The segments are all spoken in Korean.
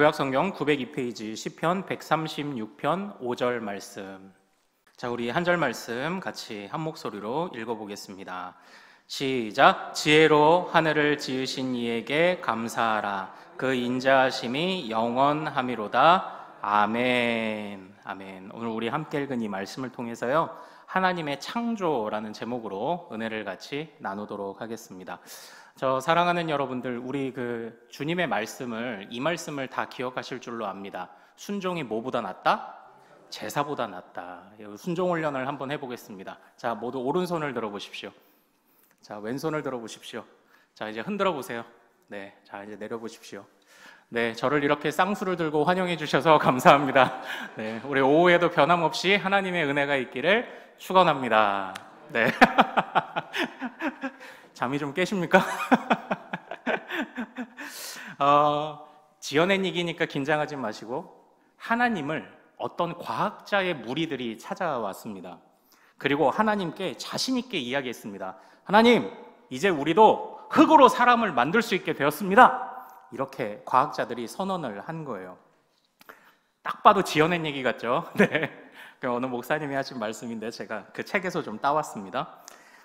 구약성경 902페이지 시편 136편 5절 말씀. 자, 우리 한 절 말씀 같이 한 목소리로 읽어보겠습니다. 시작. 지혜로 하늘을 지으신 이에게 감사하라. 그 인자하심이 영원함이로다. 아멘. 아멘. 오늘 우리 함께 읽은 이 말씀을 통해서요, 하나님의 창조라는 제목으로 은혜를 같이 나누도록 하겠습니다. 저 사랑하는 여러분들, 우리 주님의 말씀을, 이 말씀을 다 기억하실 줄로 압니다. 순종이 뭐보다 낫다? 제사보다 낫다. 순종 훈련을 한번 해보겠습니다. 자, 모두 오른손을 들어보십시오. 자, 왼손을 들어보십시오. 자, 이제 흔들어 보세요. 네, 자, 이제 내려보십시오. 네, 저를 이렇게 쌍수를 들고 환영해 주셔서 감사합니다. 네, 우리 오후에도 변함없이 하나님의 은혜가 있기를 축원합니다. 네. 잠이 좀 깨십니까? 지어낸 얘기니까 긴장하지 마시고, 하나님을 어떤 과학자의 무리들이 찾아왔습니다. 그리고 하나님께 자신 있게 이야기했습니다. 하나님, 이제 우리도 흙으로 사람을 만들 수 있게 되었습니다. 이렇게 과학자들이 선언을 한 거예요. 딱 봐도 지어낸 얘기 같죠? 네. 어느 목사님이 하신 말씀인데 제가 그 책에서 좀 따왔습니다.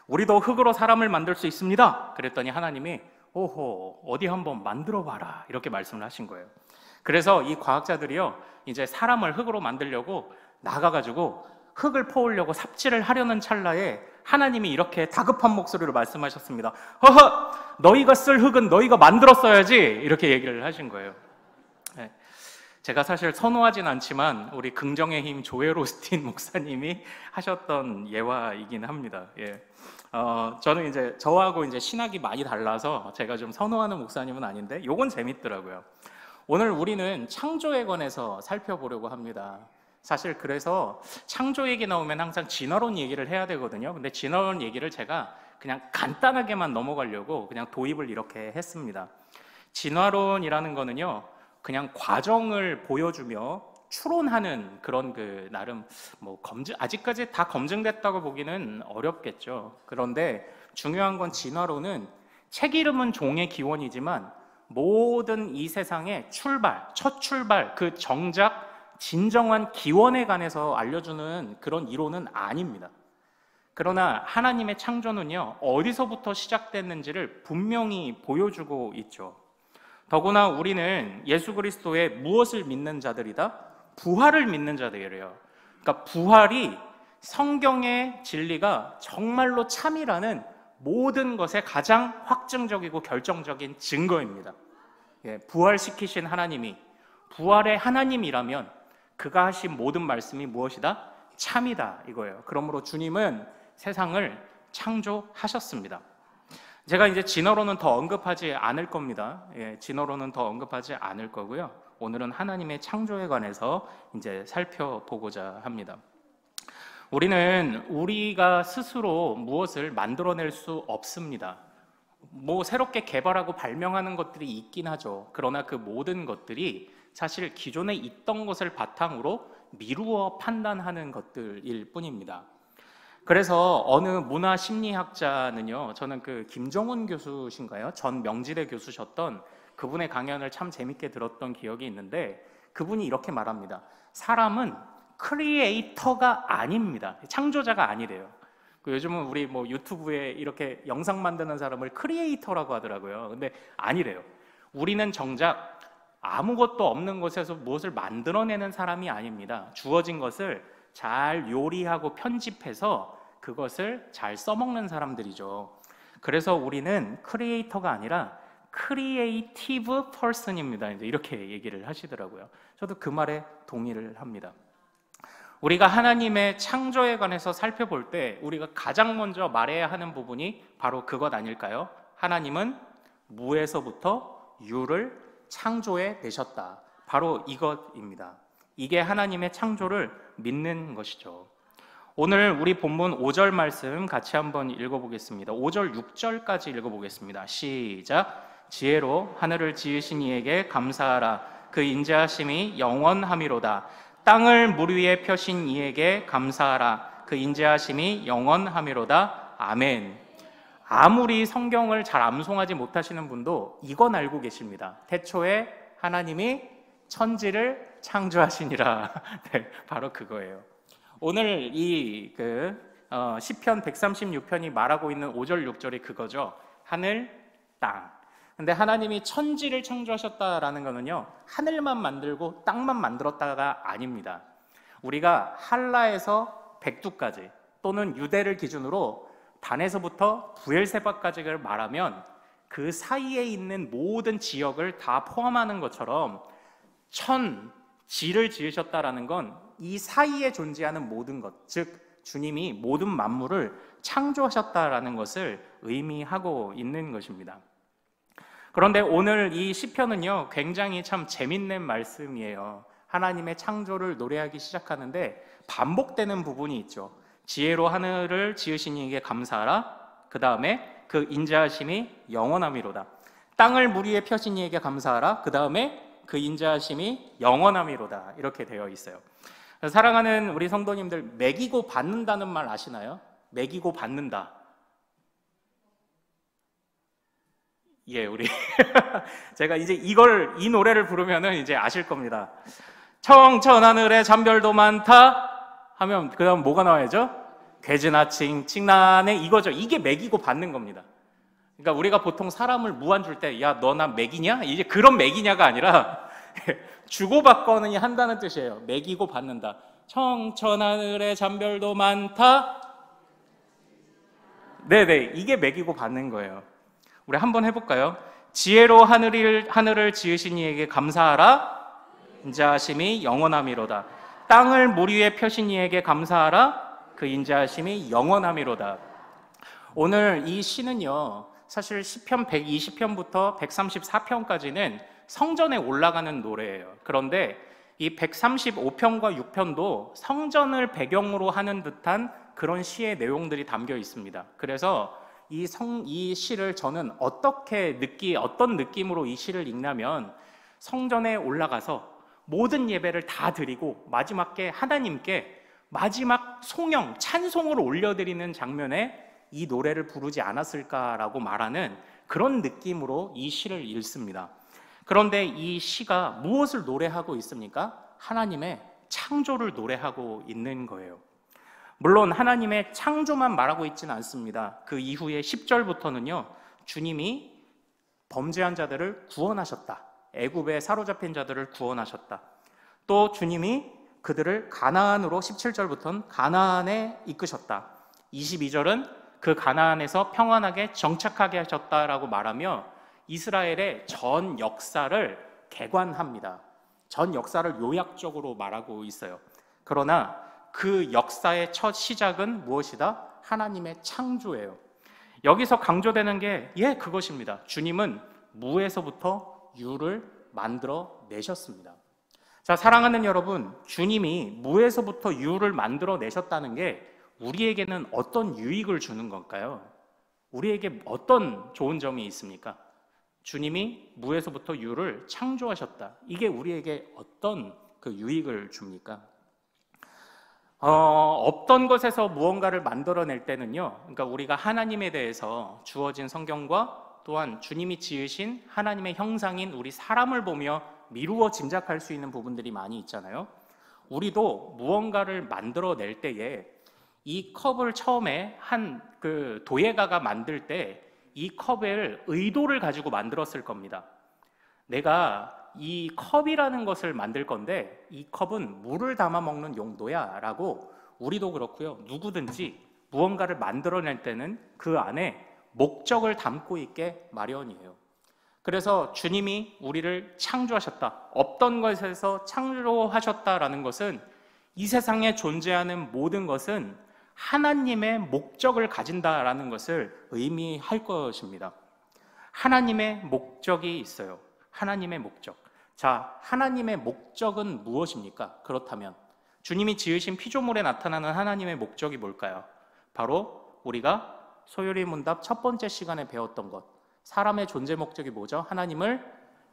우리도 흙으로 사람을 만들 수 있습니다. 그랬더니 하나님이 오호, 어디 한번 만들어 봐라, 이렇게 말씀을 하신 거예요. 그래서 이 과학자들이요, 이제 사람을 흙으로 만들려고 나가가지고 흙을 퍼오려고 삽질을 하려는 찰나에 하나님이 이렇게 다급한 목소리로 말씀하셨습니다. 허허, 너희가 쓸 흙은 너희가 만들었어야지, 이렇게 얘기를 하신 거예요. 네. 제가 사실 선호하진 않지만 우리 긍정의 힘 조엘 오스틴 목사님이 하셨던 예화이긴 합니다. 예. 저는 이제 저하고 이제 신학이 많이 달라서 제가 좀 선호하는 목사님은 아닌데 요건 재밌더라고요. 오늘 우리는 창조에 관해서 살펴보려고 합니다. 사실 그래서 창조 얘기 나오면 항상 진화론 얘기를 해야 되거든요. 근데 진화론 얘기를 제가 그냥 간단하게만 넘어가려고 그냥 도입을 이렇게 했습니다. 진화론이라는 거는요, 그냥 과정을 보여주며 추론하는 그런 나름 아직까지 다 검증됐다고 보기는 어렵겠죠. 그런데 중요한 건 진화론은 책 이름은 종의 기원이지만 모든 이 세상의 첫 출발, 그 정작 진정한 기원에 관해서 알려주는 그런 이론은 아닙니다. 그러나 하나님의 창조는요, 어디서부터 시작됐는지를 분명히 보여주고 있죠. 더구나 우리는 예수 그리스도의 무엇을 믿는 자들이다? 부활을 믿는 자들이에요. 그러니까 부활이 성경의 진리가 정말로 참이라는 모든 것의 가장 확증적이고 결정적인 증거입니다. 예, 부활시키신 하나님이 부활의 하나님이라면 그가 하신 모든 말씀이 무엇이다? 참이다, 이거예요. 그러므로 주님은 세상을 창조하셨습니다. 제가 이제 진어로는 더 언급하지 않을 겁니다. 예, 진어로는 더 언급하지 않을 거고요. 오늘은 하나님의 창조에 관해서 이제 살펴보고자 합니다. 우리는 우리가 스스로 무엇을 만들어낼 수 없습니다. 새롭게 개발하고 발명하는 것들이 있긴 하죠. 그러나 그 모든 것들이 사실 기존에 있던 것을 바탕으로 미루어 판단하는 것들일 뿐입니다. 그래서 어느 문화 심리학자는요, 저는 김정훈 교수신가요? 전 명지대 교수셨던 그분의 강연을 참 재밌게 들었던 기억이 있는데, 그분이 이렇게 말합니다. 사람은 크리에이터가 아닙니다. 창조자가 아니래요. 요즘은 우리 유튜브에 이렇게 영상 만드는 사람을 크리에이터라고 하더라고요. 근데 아니래요. 우리는 정작 아무것도 없는 곳에서 무엇을 만들어내는 사람이 아닙니다. 주어진 것을 잘 요리하고 편집해서 그것을 잘 써먹는 사람들이죠. 그래서 우리는 크리에이터가 아니라 크리에이티브 퍼슨입니다. 이렇게 얘기를 하시더라고요. 저도 그 말에 동의를 합니다. 우리가 하나님의 창조에 관해서 살펴볼 때 우리가 가장 먼저 말해야 하는 부분이 바로 그것 아닐까요? 하나님은 무에서부터 유를 창조해 내셨다. 바로 이것입니다. 이게 하나님의 창조를 믿는 것이죠. 오늘 우리 본문 5절 말씀 같이 한번 읽어보겠습니다. 5절 6절까지 읽어보겠습니다. 시작. 지혜로 하늘을 지으신 이에게 감사하라. 그 인자하심이 영원함이로다. 땅을 물 위에 펴신 이에게 감사하라. 그 인자하심이 영원함이로다. 아멘. 아무리 성경을 잘 암송하지 못하시는 분도 이건 알고 계십니다. 태초에 하나님이 천지를 창조하시니라. 네, 바로 그거예요. 오늘 이 시편 136편이 말하고 있는 5절 6절이 그거죠. 하늘, 땅. 근데 하나님이 천지를 창조하셨다라는 거는요, 하늘만 만들고 땅만 만들었다가 아닙니다. 우리가 할라에서 백두까지 또는 유대를 기준으로 단에서부터 부엘세바까지를 말하면 그 사이에 있는 모든 지역을 다 포함하는 것처럼 지를 지으셨다라는 건 이 사이에 존재하는 모든 것, 즉 주님이 모든 만물을 창조하셨다라는 것을 의미하고 있는 것입니다. 그런데 오늘 이 시편은요, 굉장히 참 재밌는 말씀이에요. 하나님의 창조를 노래하기 시작하는데 반복되는 부분이 있죠. 지혜로 하늘을 지으신 이에게 감사하라. 그 다음에 그 인자하심이 영원함이로다. 땅을 물 위에 펴신 이에게 감사하라. 그 다음에 그 인자하심이 영원함이로다. 이렇게 되어 있어요. 사랑하는 우리 성도님들, 먹이고 받는다는 말 아시나요? 먹이고 받는다. 예, 우리 제가 이제 이 노래를 부르면은 이제 아실 겁니다. 청천하늘에 잠별도 많다 하면 그 다음 뭐가 나와야죠? 괴즈나 칭칭나네, 이거죠. 이게 먹이고 받는 겁니다. 그러니까 우리가 보통 사람을 무한 줄 때, 야, 너 나 먹이냐? 이제 그런 먹이냐가 아니라 주고받거니 한다는 뜻이에요. 먹이고 받는다. 청천하늘에 잠별도 많다. 네네, 이게 먹이고 받는 거예요. 우리 한번 해볼까요? 지혜로 하늘을 지으신 이에게 감사하라. 인자하심이 영원함이로다. 땅을 물 위에 펴신 이에게 감사하라. 그 인자하심이 영원함이로다. 오늘 이 시는요, 사실 시편 120편부터 134편까지는 성전에 올라가는 노래예요. 그런데 이 135편과 6편도 성전을 배경으로 하는 듯한 그런 시의 내용들이 담겨 있습니다. 그래서 이 시를 저는 어떤 느낌으로 이 시를 읽냐면, 성전에 올라가서 모든 예배를 다 드리고 마지막에 하나님께 마지막 송영, 찬송을 올려드리는 장면에 이 노래를 부르지 않았을까라고 말하는 그런 느낌으로 이 시를 읽습니다. 그런데 이 시가 무엇을 노래하고 있습니까? 하나님의 창조를 노래하고 있는 거예요. 물론 하나님의 창조만 말하고 있지는 않습니다. 그 이후에 10절부터는요, 주님이 범죄한 자들을 구원하셨다. 애굽에 사로잡힌 자들을 구원하셨다. 또 주님이 그들을 가나안으로 17절부터는 가나안에 이끄셨다. 22절은 그 가나안에서 평안하게 정착하게 하셨다라고 말하며 이스라엘의 전 역사를 개관합니다. 전 역사를 요약적으로 말하고 있어요. 그러나 그 역사의 첫 시작은 무엇이다? 하나님의 창조예요. 여기서 강조되는 게 그것입니다. 주님은 무에서부터 유를 만들어 내셨습니다. 자, 사랑하는 여러분, 주님이 무에서부터 유를 만들어 내셨다는 게 우리에게는 어떤 유익을 주는 걸까요? 우리에게 어떤 좋은 점이 있습니까? 주님이 무에서부터 유를 창조하셨다. 이게 우리에게 어떤 그 유익을 줍니까? 없던 것에서 무언가를 만들어낼 때는요, 그러니까 우리가 하나님에 대해서 주어진 성경과 또한 주님이 지으신 하나님의 형상인 우리 사람을 보며 미루어 짐작할 수 있는 부분들이 많이 있잖아요. 우리도 무언가를 만들어낼 때에 이 컵을 처음에 한 그 도예가가 만들 때 이 컵을 의도를 가지고 만들었을 겁니다. 내가 이 컵이라는 것을 만들 건데 이 컵은 물을 담아 먹는 용도야 라고, 우리도 그렇고요, 누구든지 무언가를 만들어낼 때는 그 안에 목적을 담고 있게 마련이에요. 그래서 주님이 우리를 창조하셨다, 없던 것에서 창조하셨다라는 것은 이 세상에 존재하는 모든 것은 하나님의 목적을 가진다라는 것을 의미할 것입니다. 하나님의 목적이 있어요. 하나님의 목적. 자, 하나님의 목적은 무엇입니까? 그렇다면 주님이 지으신 피조물에 나타나는 하나님의 목적이 뭘까요? 바로 우리가 소요리 문답 첫 번째 시간에 배웠던 것, 사람의 존재 목적이 뭐죠? 하나님을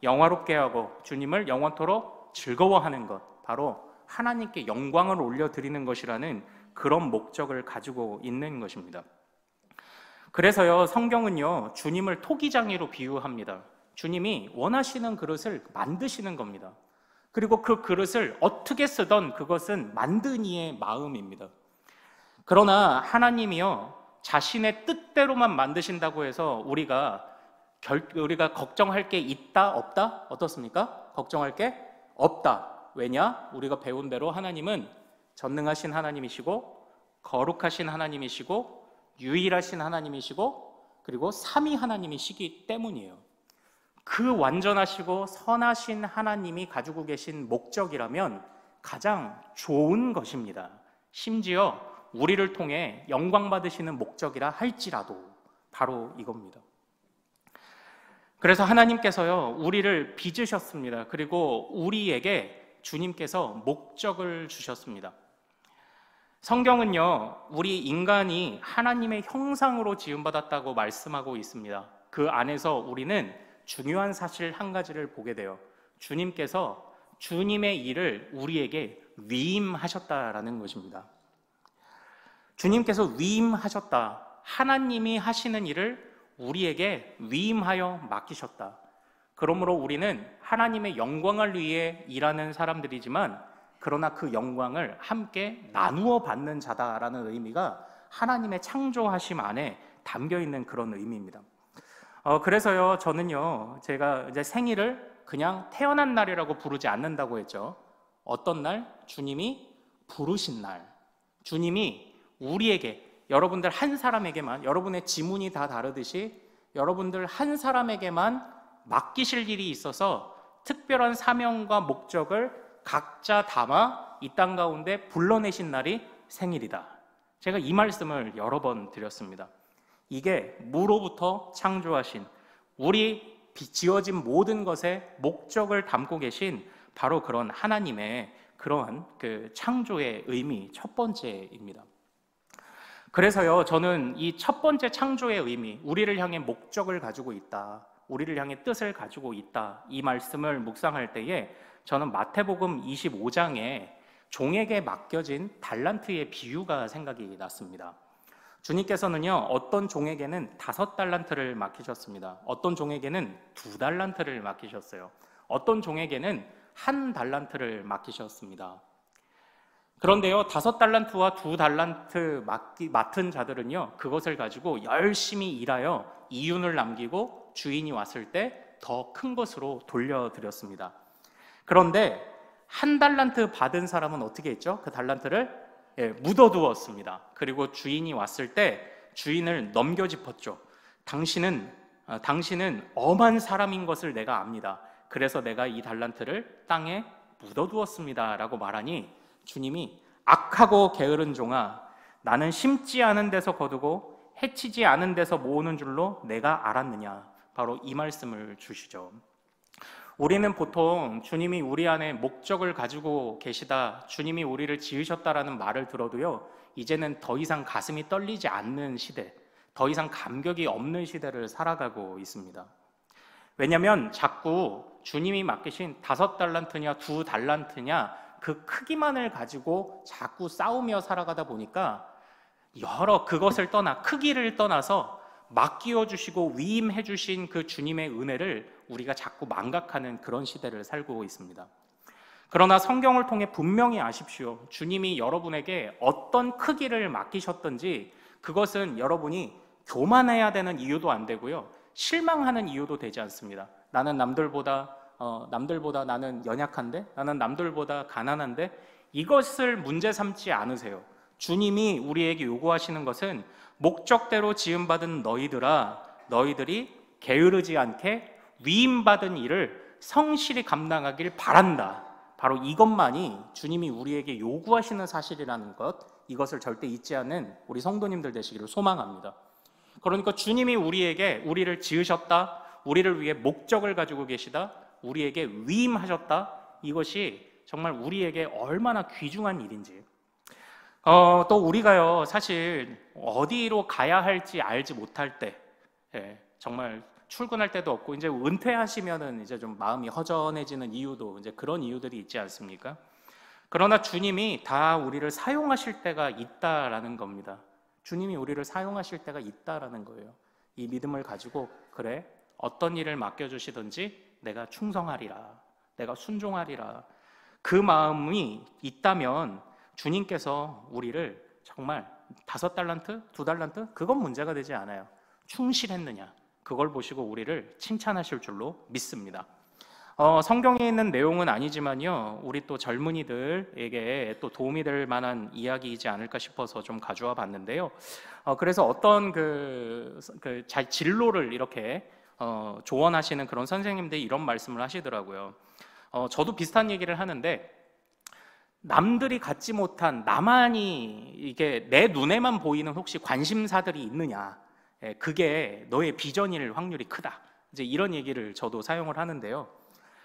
영화롭게 하고 주님을 영원토록 즐거워하는 것, 바로 하나님께 영광을 올려드리는 것이라는 그런 목적을 가지고 있는 것입니다. 그래서요, 성경은요, 주님을 토기장이로 비유합니다. 주님이 원하시는 그릇을 만드시는 겁니다. 그리고 그 그릇을 어떻게 쓰던 그것은 만든 이의 마음입니다. 그러나 하나님이요, 자신의 뜻대로만 만드신다고 해서 우리가 걱정할 게 있다 없다? 어떻습니까? 걱정할 게 없다. 왜냐? 우리가 배운 대로 하나님은 전능하신 하나님이시고 거룩하신 하나님이시고 유일하신 하나님이시고 그리고 삼위 하나님이시기 때문이에요. 그 완전하시고 선하신 하나님이 가지고 계신 목적이라면 가장 좋은 것입니다. 심지어 우리를 통해 영광 받으시는 목적이라 할지라도 바로 이겁니다. 그래서 하나님께서요, 우리를 빚으셨습니다. 그리고 우리에게 주님께서 목적을 주셨습니다. 성경은요, 우리 인간이 하나님의 형상으로 지음받았다고 말씀하고 있습니다. 그 안에서 우리는 중요한 사실 한 가지를 보게 돼요. 주님께서 주님의 일을 우리에게 위임하셨다라는 것입니다. 주님께서 위임하셨다. 하나님이 하시는 일을 우리에게 위임하여 맡기셨다. 그러므로 우리는 하나님의 영광을 위해 일하는 사람들이지만 그러나 그 영광을 함께 나누어 받는 자다라는 의미가 하나님의 창조하심 안에 담겨 있는 그런 의미입니다. 그래서요, 저는요, 제가 이제 생일을 그냥 태어난 날이라고 부르지 않는다고 했죠. 어떤 날? 주님이 부르신 날. 주님이 우리에게, 여러분들 한 사람에게만, 여러분의 지문이 다 다르듯이 여러분들 한 사람에게만 맡기실 일이 있어서 특별한 사명과 목적을 각자 담아 이 땅 가운데 불러내신 날이 생일이다. 제가 이 말씀을 여러 번 드렸습니다. 이게 무로부터 창조하신 우리 지어진 모든 것에 목적을 담고 계신 바로 그런 하나님의 그러한 그 창조의 의미 첫 번째입니다. 그래서요, 저는 이 첫 번째 창조의 의미, 우리를 향해 목적을 가지고 있다, 우리를 향해 뜻을 가지고 있다, 이 말씀을 묵상할 때에 저는 마태복음 25장에 종에게 맡겨진 달란트의 비유가 생각이 났습니다. 주님께서는요, 어떤 종에게는 5달란트를 맡기셨습니다. 어떤 종에게는 2달란트를 맡기셨어요. 어떤 종에게는 1달란트를 맡기셨습니다. 그런데요, 5달란트와 2달란트 맡은 자들은요, 그것을 가지고 열심히 일하여 이윤을 남기고 주인이 왔을 때 더 큰 것으로 돌려드렸습니다. 그런데 1달란트 받은 사람은 어떻게 했죠? 그 달란트를 묻어두었습니다. 그리고 주인이 왔을 때 주인을 넘겨짚었죠. 당신은 엄한 사람인 것을 내가 압니다. 그래서 내가 이 달란트를 땅에 묻어두었습니다 라고 말하니 주님이 악하고 게으른 종아, 나는 심지 않은 데서 거두고 해치지 않은 데서 모으는 줄로 내가 알았느냐. 바로 이 말씀을 주시죠. 우리는 보통 주님이 우리 안에 목적을 가지고 계시다, 주님이 우리를 지으셨다라는 말을 들어도요, 이제는 더 이상 가슴이 떨리지 않는 시대, 더 이상 감격이 없는 시대를 살아가고 있습니다. 왜냐하면 자꾸 주님이 맡기신 5달란트냐 2달란트냐 그 크기만을 가지고 자꾸 싸우며 살아가다 보니까 그것을 떠나, 크기를 떠나서 맡겨 주시고 위임해 주신 그 주님의 은혜를 우리가 자꾸 망각하는 그런 시대를 살고 있습니다. 그러나 성경을 통해 분명히 아십시오. 주님이 여러분에게 어떤 크기를 맡기셨든지 그것은 여러분이 교만해야 되는 이유도 안 되고요, 실망하는 이유도 되지 않습니다. 나는 남들보다 나는 연약한데, 나는 남들보다 가난한데, 이것을 문제 삼지 않으세요. 주님이 우리에게 요구하시는 것은 목적대로 지음받은 너희들이 게으르지 않게 위임받은 일을 성실히 감당하길 바란다. 바로 이것만이 주님이 우리에게 요구하시는 사실이라는 것, 이것을 절대 잊지 않는 우리 성도님들 되시기를 소망합니다. 그러니까 주님이 우리를 지으셨다, 우리를 위해 목적을 가지고 계시다, 우리에게 위임하셨다, 이것이 정말 우리에게 얼마나 귀중한 일인지. 또 우리가요, 사실 어디로 가야 할지 알지 못할 때, 정말 출근할 때도 없고 이제 은퇴하시면은 이제 좀 마음이 허전해지는 이유도 이제 그런 이유들이 있지 않습니까? 그러나 주님이 다 우리를 사용하실 때가 있다라는 겁니다. 주님이 우리를 사용하실 때가 있다라는 거예요. 이 믿음을 가지고, 그래, 어떤 일을 맡겨주시든지 내가 충성하리라, 내가 순종하리라. 그 마음이 있다면 주님께서 우리를 정말 5달란트, 2달란트? 그건 문제가 되지 않아요. 충실했느냐? 그걸 보시고 우리를 칭찬하실 줄로 믿습니다. 성경에 있는 내용은 아니지만요, 우리 또 젊은이들에게 또 도움이 될 만한 이야기이지 않을까 싶어서 좀 가져와 봤는데요. 그래서 어떤 진로를 이렇게 조언하시는 그런 선생님들이 이런 말씀을 하시더라고요. 저도 비슷한 얘기를 하는데, 남들이 갖지 못한, 나만이 이게 내 눈에만 보이는 혹시 관심사들이 있느냐, 그게 너의 비전일 확률이 크다, 이제 이런 얘기를 저도 사용을 하는데요.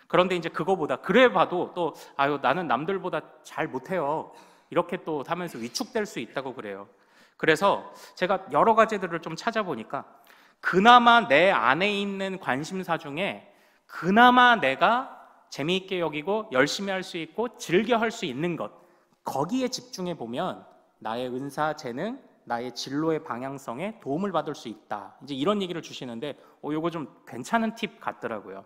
그런데 이제 그거보다, 그래 봐도 또 아유 나는 남들보다 잘 못해요, 이렇게 또 하면서 위축될 수 있다고 그래요. 그래서 제가 여러 가지들을 좀 찾아보니까 그나마 내 안에 있는 관심사 중에 그나마 내가 재미있게 여기고 열심히 할 수 있고 즐겨 할 수 있는 것, 거기에 집중해 보면 나의 은사, 재능, 나의 진로의 방향성에 도움을 받을 수 있다, 이제 이런 얘기를 주시는데 이거 좀 괜찮은 팁 같더라고요.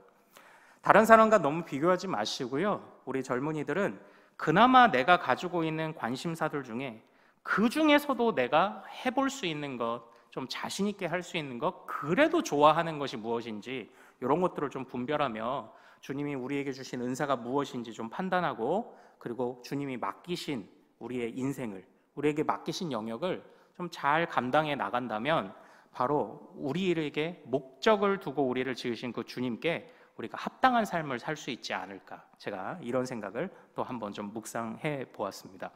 다른 사람과 너무 비교하지 마시고요, 우리 젊은이들은 그나마 내가 가지고 있는 관심사들 중에 그 중에서도 내가 해볼 수 있는 것, 좀 자신 있게 할 수 있는 것, 그래도 좋아하는 것이 무엇인지 이런 것들을 좀 분별하며 주님이 우리에게 주신 은사가 무엇인지 좀 판단하고, 그리고 주님이 맡기신 우리의 인생을, 우리에게 맡기신 영역을 좀 잘 감당해 나간다면 바로 우리에게 목적을 두고 우리를 지으신 그 주님께 우리가 합당한 삶을 살 수 있지 않을까, 제가 이런 생각을 또 한번 좀 묵상해 보았습니다.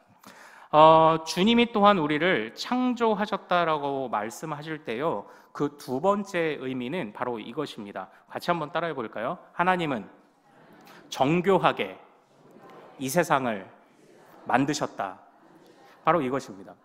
주님이 또한 우리를 창조하셨다라고 말씀하실 때요, 그 두 번째 의미는 바로 이것입니다. 같이 한번 따라해 볼까요? 하나님은 정교하게 이 세상을 만드셨다. 바로 이것입니다.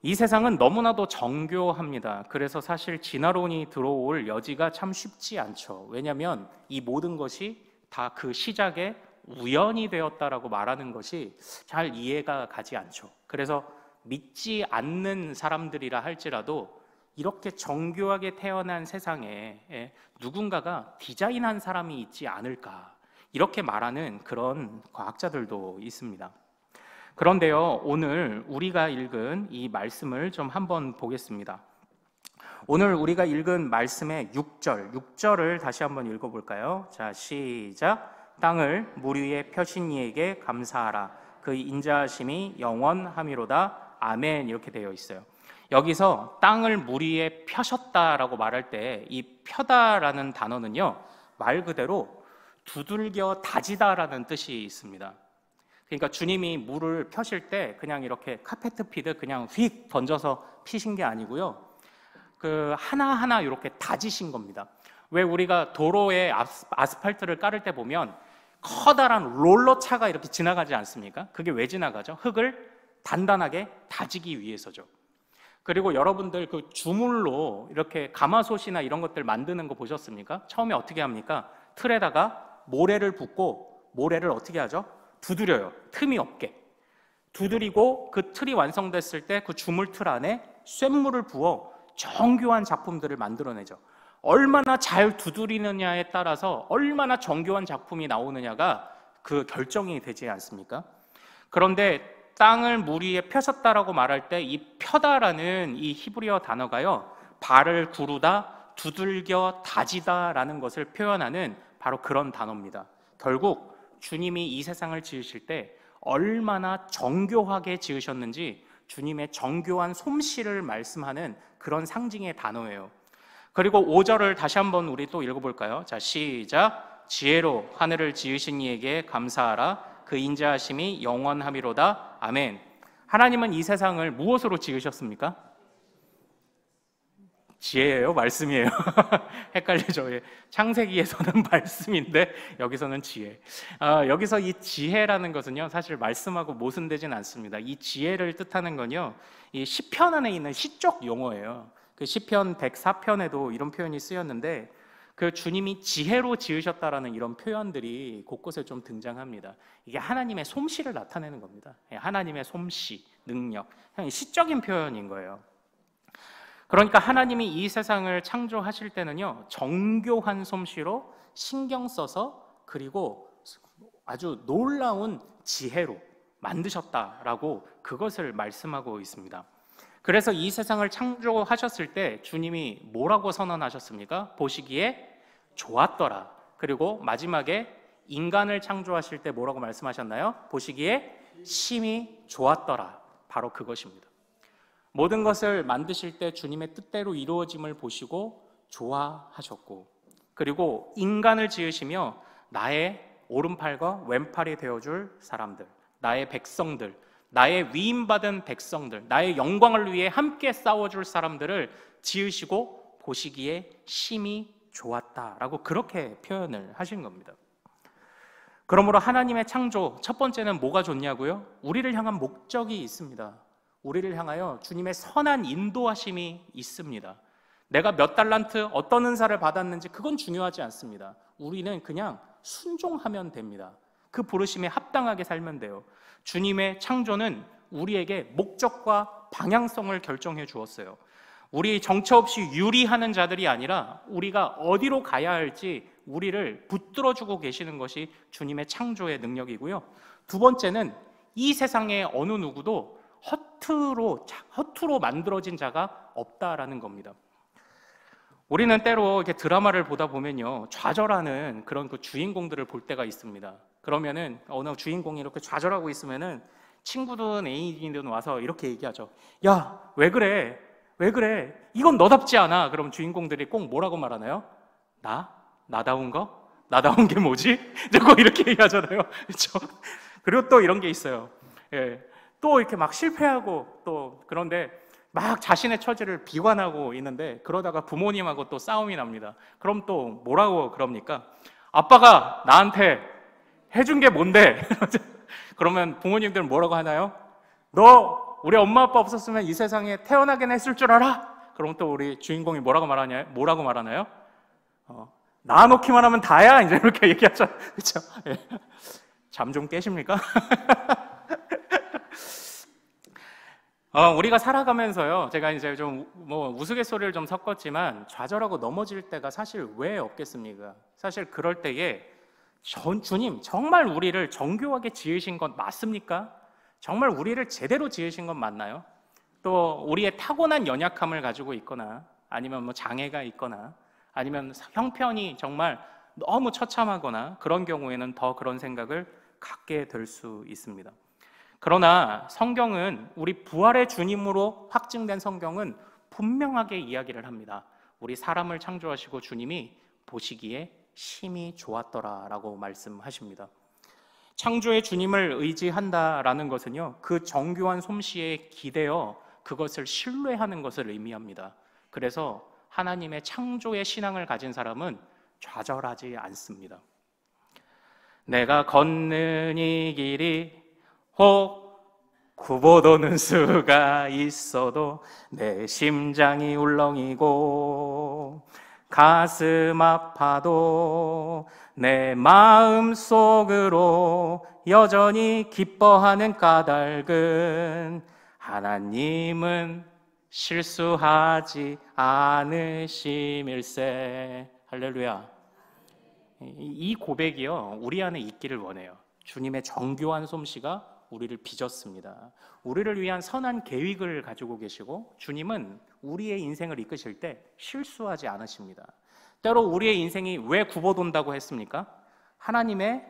이 세상은 너무나도 정교합니다. 그래서 사실 진화론이 들어올 여지가 참 쉽지 않죠. 왜냐하면 이 모든 것이 다 그 시작에 우연이 되었다라고 말하는 것이 잘 이해가 가지 않죠. 그래서 믿지 않는 사람들이라 할지라도 이렇게 정교하게 태어난 세상에 누군가가 디자인한 사람이 있지 않을까, 이렇게 말하는 그런 과학자들도 있습니다. 그런데요, 오늘 우리가 읽은 이 말씀을 좀 한번 보겠습니다. 오늘 우리가 읽은 말씀의 6절을 다시 한번 읽어볼까요? 자, 시작. 땅을 물 위에 펴신 이에게 감사하라. 그 인자하심이 영원함이로다. 아멘. 이렇게 되어 있어요. 여기서 땅을 물 위에 펴셨다라고 말할 때 이 펴다라는 단어는요, 말 그대로 두들겨 다지다라는 뜻이 있습니다. 그러니까 주님이 물을 펴실 때 그냥 이렇게 카페트 피듯 그냥 휙 던져서 피신 게 아니고요, 그 하나하나 이렇게 다지신 겁니다. 왜 우리가 도로에 아스팔트를 깔을 때 보면 커다란 롤러차가 이렇게 지나가지 않습니까? 그게 왜 지나가죠? 흙을 단단하게 다지기 위해서죠. 그리고 여러분들 그 주물로 이렇게 가마솥이나 이런 것들 만드는 거 보셨습니까? 처음에 어떻게 합니까? 틀에다가 모래를 붓고, 모래를 어떻게 하죠? 두드려요. 틈이 없게 두드리고, 그 틀이 완성됐을 때 그 주물틀 안에 쇳물을 부어 정교한 작품들을 만들어내죠. 얼마나 잘 두드리느냐에 따라서 얼마나 정교한 작품이 나오느냐가 그 결정이 되지 않습니까? 그런데 땅을 물 위에 펴셨다라고 말할 때 이 펴다라는 이 히브리어 단어가요, 발을 구르다, 두들겨 다지다라는 것을 표현하는 바로 그런 단어입니다. 결국 주님이 이 세상을 지으실 때 얼마나 정교하게 지으셨는지 주님의 정교한 솜씨를 말씀하는 그런 상징의 단어예요. 그리고 5절을 다시 한번 우리 또 읽어볼까요? 자, 시작. 지혜로 하늘을 지으신 이에게 감사하라. 그 인자하심이 영원함이로다. 아멘. 하나님은 이 세상을 무엇으로 지으셨습니까? 지혜예요? 말씀이에요? 헷갈리죠? 창세기에서는 말씀인데 여기서는 지혜. 여기서 이 지혜라는 것은요, 사실 말씀하고 모순되진 않습니다. 이 지혜를 뜻하는 건요, 이 시편 안에 있는 시적 용어예요. 그 시편 104편에도 이런 표현이 쓰였는데, 그 주님이 지혜로 지으셨다라는 이런 표현들이 곳곳에 좀 등장합니다. 이게 하나님의 솜씨를 나타내는 겁니다. 하나님의 솜씨, 능력, 시적인 표현인 거예요. 그러니까 하나님이 이 세상을 창조하실 때는요, 정교한 솜씨로 신경 써서, 그리고 아주 놀라운 지혜로 만드셨다라고 그것을 말씀하고 있습니다. 그래서 이 세상을 창조하셨을 때 주님이 뭐라고 선언하셨습니까? 보시기에 좋았더라. 그리고 마지막에 인간을 창조하실 때 뭐라고 말씀하셨나요? 보시기에 심히 좋았더라. 바로 그것입니다. 모든 것을 만드실 때 주님의 뜻대로 이루어짐을 보시고 좋아하셨고, 그리고 인간을 지으시며 나의 오른팔과 왼팔이 되어줄 사람들, 나의 백성들, 나의 위임받은 백성들, 나의 영광을 위해 함께 싸워줄 사람들을 지으시고 보시기에 심히 좋았다라고 그렇게 표현을 하신 겁니다. 그러므로 하나님의 창조, 첫 번째는 뭐가 좋냐고요? 우리를 향한 목적이 있습니다. 우리를 향하여 주님의 선한 인도하심이 있습니다. 내가 몇 달란트 어떤 은사를 받았는지 그건 중요하지 않습니다. 우리는 그냥 순종하면 됩니다. 그 부르심에 합당하게 살면 돼요. 주님의 창조는 우리에게 목적과 방향성을 결정해 주었어요. 우리 정처 없이 유리하는 자들이 아니라 우리가 어디로 가야 할지 우리를 붙들어주고 계시는 것이 주님의 창조의 능력이고요. 두 번째는 이 세상의 어느 누구도 허투루 만들어진 자가 없다라는 겁니다. 우리는 때로 이렇게 드라마를 보다 보면요, 좌절하는 그런 그 주인공들을 볼 때가 있습니다. 그러면은 어느 주인공이 이렇게 좌절하고 있으면은 친구든 애인이든 와서 이렇게 얘기하죠. 야, 왜 그래? 왜 그래? 이건 너답지 않아. 그럼 주인공들이 꼭 뭐라고 말하나요? 나다운 거? 나다운 게 뭐지? 꼭 이렇게 얘기하잖아요. 그렇죠? 그리고 또 이런 게 있어요. 예. 또 이렇게 막 실패하고 또 그런데 막 자신의 처지를 비관하고 있는데 그러다가 부모님하고 또 싸움이 납니다. 그럼 또 뭐라고 그럽니까? 아빠가 나한테 해준 게 뭔데? 그러면 부모님들은 뭐라고 하나요? 너 우리 엄마 아빠 없었으면 이 세상에 태어나긴 했을 줄 알아? 그럼 또 우리 주인공이 뭐라고 말하나요? 낳아놓기만 하면 다야. 이제 이렇게 얘기하죠. 그렇죠? 예. 잠 좀 깨십니까? 우리가 살아가면서요, 제가 이제 좀 우스갯소리를 좀 섞었지만 좌절하고 넘어질 때가 사실 왜 없겠습니까? 사실 그럴 때에 주님 정말 우리를 정교하게 지으신 건 맞습니까? 정말 우리를 제대로 지으신 건 맞나요? 또 우리의 타고난 연약함을 가지고 있거나 아니면 장애가 있거나 아니면 형편이 정말 너무 처참하거나 그런 경우에는 더 그런 생각을 갖게 될 수 있습니다. 그러나 성경은 우리 부활의 주님으로 확증된 성경은 분명하게 이야기를 합니다. 우리 사람을 창조하시고 주님이 보시기에 심히 좋았더라라고 말씀하십니다. 창조의 주님을 의지한다라는 것은요, 그 정교한 솜씨에 기대어 그것을 신뢰하는 것을 의미합니다. 그래서 하나님의 창조의 신앙을 가진 사람은 좌절하지 않습니다. 내가 걷는 이 길이 혹 구보도는 수가 있어도 내 심장이 울렁이고 가슴 아파도 내 마음 속으로 여전히 기뻐하는 까닭은 하나님은 실수하지 않으심일세. 할렐루야. 이 고백이요, 우리 안에 있기를 원해요. 주님의 정교한 솜씨가 우리를 빚었습니다. 우리를 위한 선한 계획을 가지고 계시고 주님은 우리의 인생을 이끄실 때 실수하지 않으십니다. 때로 우리의 인생이 왜 굽어돈다고 했습니까? 하나님의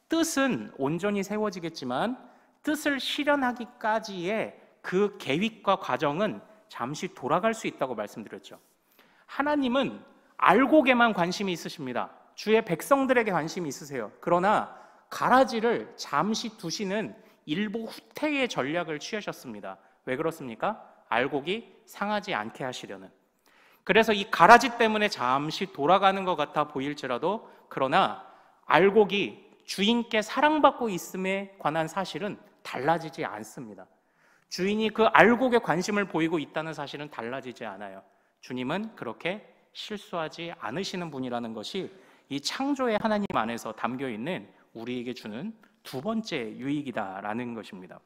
뜻은 온전히 세워지겠지만 뜻을 실현하기까지의 그 계획과 과정은 잠시 돌아갈 수 있다고 말씀드렸죠. 하나님은 알곡에만 관심이 있으십니다. 주의 백성들에게 관심이 있으세요. 그러나 가라지를 잠시 두시는 일보 후퇴의 전략을 취하셨습니다. 왜 그렇습니까? 알곡이 상하지 않게 하시려는. 그래서 이 가라지 때문에 잠시 돌아가는 것 같아 보일지라도 그러나 알곡이 주인께 사랑받고 있음에 관한 사실은 달라지지 않습니다. 주인이 그 알곡에 관심을 보이고 있다는 사실은 달라지지 않아요. 주님은 그렇게 실수하지 않으시는 분이라는 것이 이 창조의 하나님 안에서 담겨 있는 우리에게 주는 두 번째 유익이다라는 것입니다.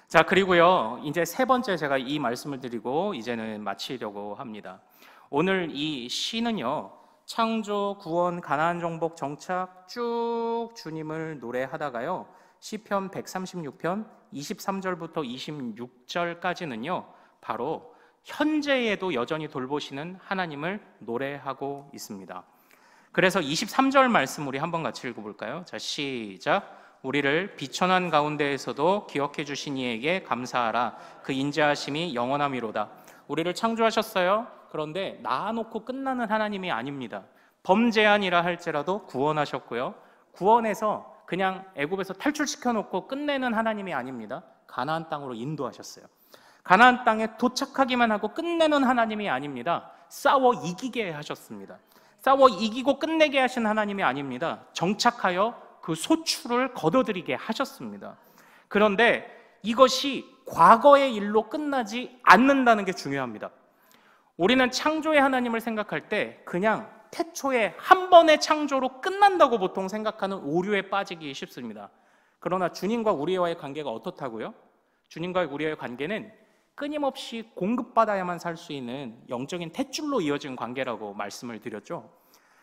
자, 그리고요, 이제 세 번째 제가 이 말씀을 드리고 이제는 마치려고 합니다. 오늘 이 시는요, 창조, 구원, 가나안 정복, 정착 쭉 주님을 노래하다가요, 시편 136편 23절부터 26절까지는요 바로 현재에도 여전히 돌보시는 하나님을 노래하고 있습니다. 그래서 23절 말씀 우리 한번 같이 읽어볼까요? 자, 시작. 우리를 비천한 가운데에서도 기억해 주신 이에게 감사하라. 그 인자하심이 영원함이로다. 우리를 창조하셨어요. 그런데 낳아놓고 끝나는 하나님이 아닙니다. 범죄한이라 할지라도 구원하셨고요, 구원해서 그냥 애굽에서 탈출시켜 놓고 끝내는 하나님이 아닙니다. 가나안 땅으로 인도하셨어요. 가나안 땅에 도착하기만 하고 끝내는 하나님이 아닙니다. 싸워 이기게 하셨습니다. 싸워 이기고 끝내게 하신 하나님이 아닙니다. 정착하여 그 소출을 거둬들이게 하셨습니다. 그런데 이것이 과거의 일로 끝나지 않는다는 게 중요합니다. 우리는 창조의 하나님을 생각할 때 그냥 태초에 한 번의 창조로 끝난다고 보통 생각하는 오류에 빠지기 쉽습니다. 그러나 주님과 우리와의 관계가 어떻다고요? 주님과 우리의 관계는 끊임없이 공급받아야만 살 수 있는 영적인 탯줄로 이어진 관계라고 말씀을 드렸죠.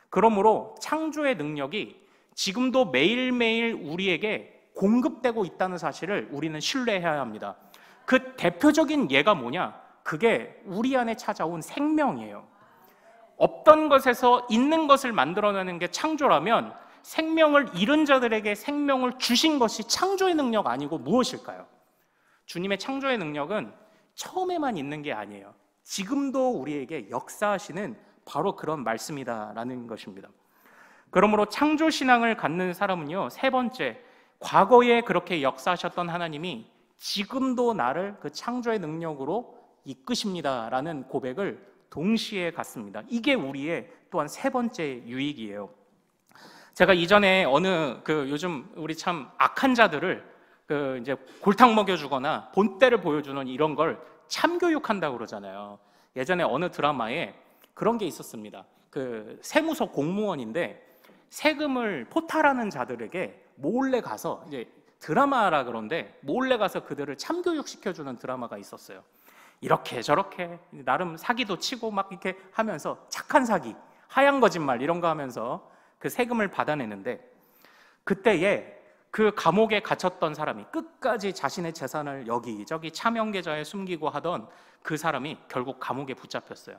그러므로 창조의 능력이 지금도 매일매일 우리에게 공급되고 있다는 사실을 우리는 신뢰해야 합니다. 그 대표적인 예가 뭐냐? 그게 우리 안에 찾아온 생명이에요. 없던 것에서 있는 것을 만들어내는 게 창조라면 생명을 잃은 자들에게 생명을 주신 것이 창조의 능력 아니고 무엇일까요? 주님의 창조의 능력은 처음에만 있는 게 아니에요. 지금도 우리에게 역사하시는 바로 그런 말씀이다라는 것입니다. 그러므로 창조신앙을 갖는 사람은요, 세 번째, 과거에 그렇게 역사하셨던 하나님이 지금도 나를 그 창조의 능력으로 이끄십니다라는 고백을 동시에 갖습니다. 이게 우리의 또한 세 번째 유익이에요. 제가 이전에 요즘 우리 참 악한 자들을 이제 골탕 먹여주거나 본때를 보여주는 이런 걸 참교육한다고 그러잖아요. 예전에 어느 드라마에 그런 게 있었습니다. 세무서 공무원인데 세금을 포탈하는 자들에게 몰래 가서, 이제 드라마라 그런데 몰래 가서 그들을 참교육시켜주는 드라마가 있었어요. 이렇게 저렇게 나름 사기도 치고 막 이렇게 하면서 착한 사기, 하얀 거짓말 이런 거 하면서 그 세금을 받아내는데, 그때에 그 감옥에 갇혔던 사람이 끝까지 자신의 재산을 여기저기 차명계좌에 숨기고 하던 그 사람이 결국 감옥에 붙잡혔어요.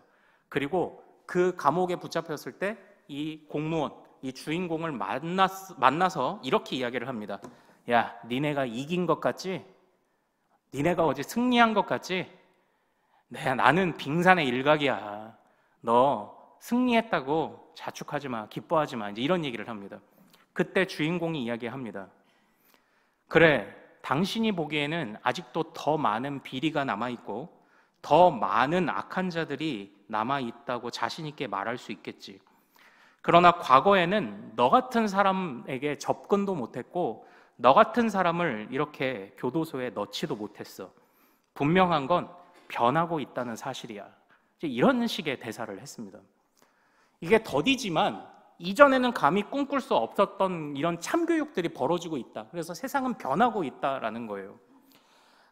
그리고 그 감옥에 붙잡혔을 때 이 공무원, 이 주인공을 만나서 이렇게 이야기를 합니다. 야, 니네가 이긴 것 같지? 니네가 어제 승리한 것 같지? 나는 빙산의 일각이야. 너 승리했다고 자축하지 마, 기뻐하지 마. 이제 이런 얘기를 합니다. 그때 주인공이 이야기합니다. 그래, 당신이 보기에는 아직도 더 많은 비리가 남아있고 더 많은 악한 자들이 남아있다고 자신 있게 말할 수 있겠지. 그러나 과거에는 너 같은 사람에게 접근도 못했고 너 같은 사람을 이렇게 교도소에 넣지도 못했어. 분명한 건 변하고 있다는 사실이야. 이런 식의 대사를 했습니다. 이게 더디지만 이전에는 감히 꿈꿀 수 없었던 이런 참교육들이 벌어지고 있다. 그래서 세상은 변하고 있다라는 거예요.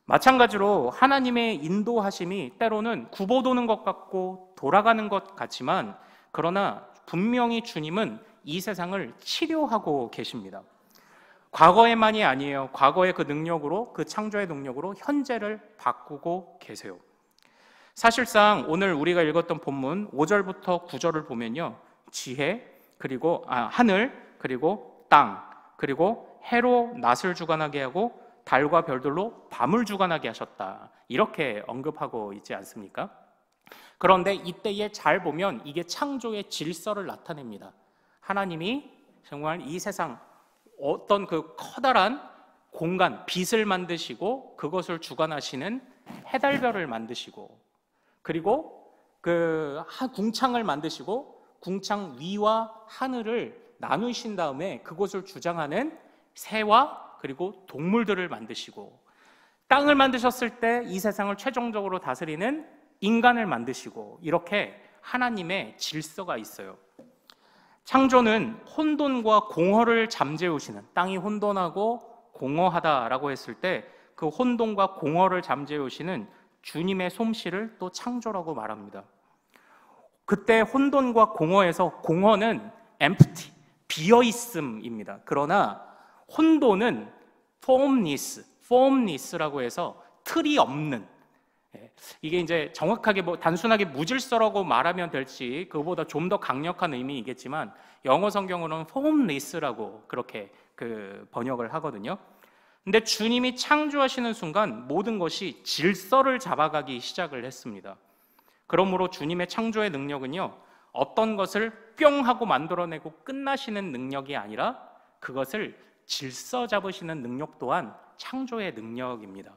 마찬가지로 하나님의 인도하심이 때로는 굽어도는 것 같고 돌아가는 것 같지만, 그러나 분명히 주님은 이 세상을 치료하고 계십니다. 과거에만이 아니에요. 과거의 그 능력으로, 그 창조의 능력으로 현재를 바꾸고 계세요. 사실상 오늘 우리가 읽었던 본문 5절부터 9절을 보면요, 지혜, 그리고 하늘, 그리고 땅, 그리고 해로 낮을 주관하게 하고 달과 별들로 밤을 주관하게 하셨다, 이렇게 언급하고 있지 않습니까? 그런데 이때에 잘 보면 이게 창조의 질서를 나타냅니다. 하나님이 정말 이 세상 어떤 그 커다란 공간, 빛을 만드시고 그것을 주관하시는 해달별을 만드시고, 그리고 그 궁창을 만드시고 궁창 위와 하늘을 나누신 다음에 그것을 주장하는 새와 그리고 동물들을 만드시고, 땅을 만드셨을 때 이 세상을 최종적으로 다스리는 인간을 만드시고, 이렇게 하나님의 질서가 있어요. 창조는 혼돈과 공허를 잠재우시는, 땅이 혼돈하고 공허하다라고 했을 때 그 혼돈과 공허를 잠재우시는 주님의 솜씨를 또 창조라고 말합니다. 그때 혼돈과 공허에서 공허는 empty, 비어있음입니다. 그러나 혼돈은 formless라고 해서 틀이 없는, 이게 이제 정확하게 단순하게 무질서라고 말하면 될지 그거보다 좀 더 강력한 의미이겠지만 영어 성경으로는 formless라고 그렇게 번역을 하거든요. 근데 주님이 창조하시는 순간 모든 것이 질서를 잡아가기 시작을 했습니다. 그러므로 주님의 창조의 능력은요, 어떤 것을 뿅 하고 만들어내고 끝나시는 능력이 아니라 그것을 질서 잡으시는 능력 또한 창조의 능력입니다.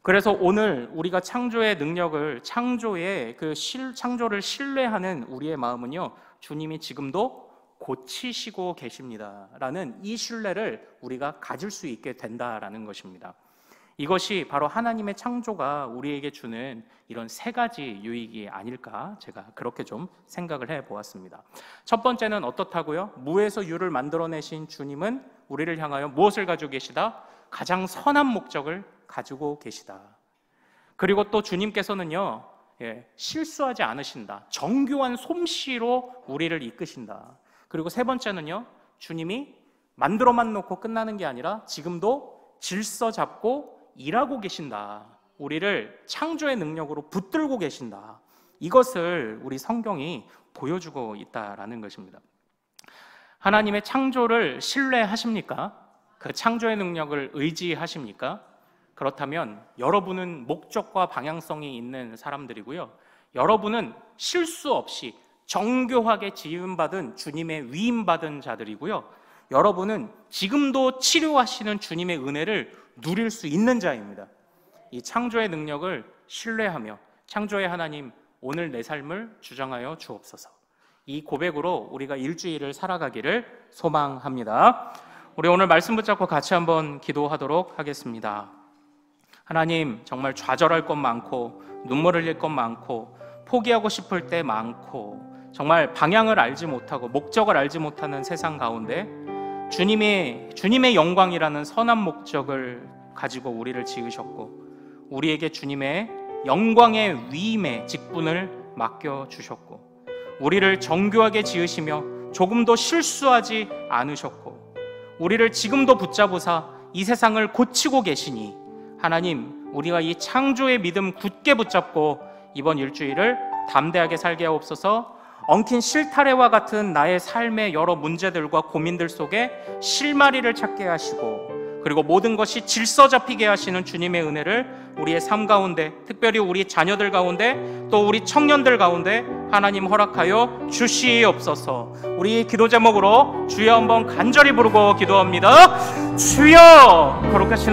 그래서 오늘 우리가 창조의 능력을, 창조를 신뢰하는 우리의 마음은요, 주님이 지금도 고치시고 계십니다라는 이 신뢰를 우리가 가질 수 있게 된다라는 것입니다. 이것이 바로 하나님의 창조가 우리에게 주는 이런 세 가지 유익이 아닐까, 제가 그렇게 좀 생각을 해보았습니다. 첫 번째는 어떻다고요? 무에서 유를 만들어내신 주님은 우리를 향하여 무엇을 가지고 계시다? 가장 선한 목적을 가지고 계시다. 그리고 또 주님께서는요, 실수하지 않으신다. 정교한 솜씨로 우리를 이끄신다. 그리고 세 번째는요, 주님이 만들어만 놓고 끝나는 게 아니라 지금도 질서 잡고 일하고 계신다. 우리를 창조의 능력으로 붙들고 계신다. 이것을 우리 성경이 보여주고 있다라는 것입니다. 하나님의 창조를 신뢰하십니까? 그 창조의 능력을 의지하십니까? 그렇다면 여러분은 목적과 방향성이 있는 사람들이고요, 여러분은 실수 없이 정교하게 지음받은 주님의 위임받은 자들이고요, 여러분은 지금도 치료하시는 주님의 은혜를 누릴 수 있는 자입니다. 이 창조의 능력을 신뢰하며 창조의 하나님, 오늘 내 삶을 주장하여 주옵소서. 이 고백으로 우리가 일주일을 살아가기를 소망합니다. 우리 오늘 말씀 붙잡고 같이 한번 기도하도록 하겠습니다. 하나님, 정말 좌절할 것 많고 눈물 흘릴 것 많고 포기하고 싶을 때 많고 정말 방향을 알지 못하고 목적을 알지 못하는 세상 가운데 주님의 영광이라는 선한 목적을 가지고 우리를 지으셨고 우리에게 주님의 영광의 위임의 직분을 맡겨주셨고 우리를 정교하게 지으시며 조금도 실수하지 않으셨고 우리를 지금도 붙잡으사 이 세상을 고치고 계시니 하나님, 우리가 이 창조의 믿음 굳게 붙잡고 이번 일주일을 담대하게 살게 하옵소서. 엉킨 실타래와 같은 나의 삶의 여러 문제들과 고민들 속에 실마리를 찾게 하시고 그리고 모든 것이 질서 잡히게 하시는 주님의 은혜를 우리의 삶 가운데, 특별히 우리 자녀들 가운데, 또 우리 청년들 가운데 하나님 허락하여 주시옵소서. 우리 기도 제목으로 주여 한번 간절히 부르고 기도합니다. 주여, 거룩하신 아버지,